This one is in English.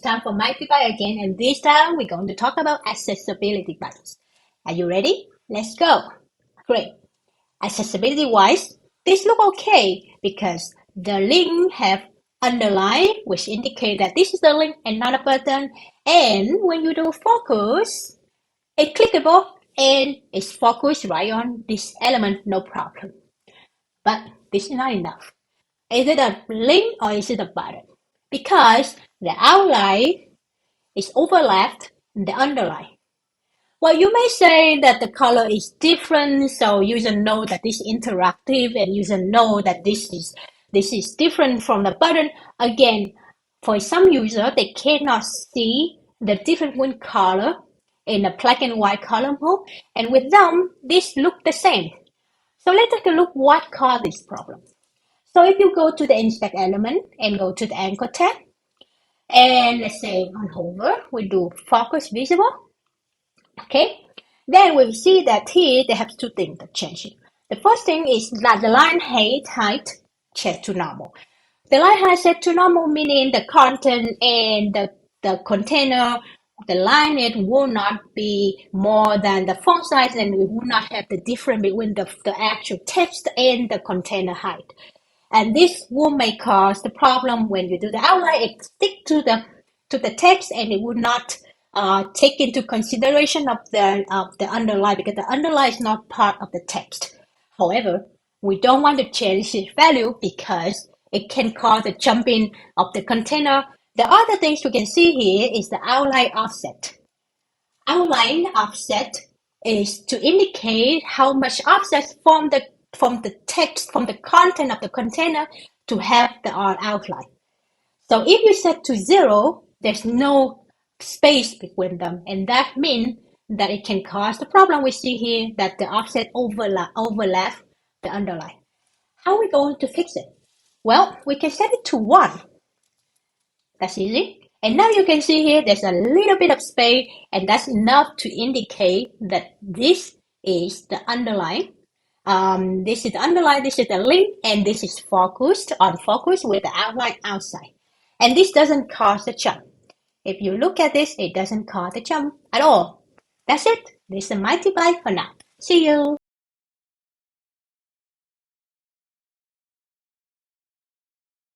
time for multiply again, and this time we're going to talk about accessibility buttons. Are you ready? Let's go. Great. Accessibility wise, this look okay because the link have underline, which indicate that this is the link and not a button. And when you do focus, it's clickable and it's focused right on this element, no problem. But this is not enough. Is it a link or is it a button? Because the outline is overlapped in the underline. Well, you may say that the color is different, so user know that this is interactive and user know that this is different from the button. Again, for some user, they cannot see the different one color in a black and white column mode, and with them, this look the same. So let's take a look what caused this problem. So if you go to the inspect element and go to the anchor tab, and let's say on hover, we do focus visible. Okay, then we see that here they have two things that change. The first thing is that the line height set to normal. The line height set to normal meaning the content and the container, the line it will not be more than the font size, and we will not have the difference between the actual text and the container height. And this will may cause the problem when you do the outline. It stick to the text and it would not take into consideration of the underline because the underline is not part of the text. However, we don't want to change its value because it can cause the jumping of the container. The other things we can see here is the outline offset. Outline offset is to indicate how much offset from the text, from the content of the container to have the outline. So if you set to 0, there's no space between them, and that means that it can cause the problem we see here that the offset overlap the underline. How are we going to fix it? Well, we can set it to 1. That's easy. And now you can see here there's a little bit of space, and that's enough to indicate that this is the underline. This is the underline, this is the link, and this is focused with the outline outside. And this doesn't cause the jump. If you look at this, it doesn't cause the jump at all. That's it. This is multiply for now. See you.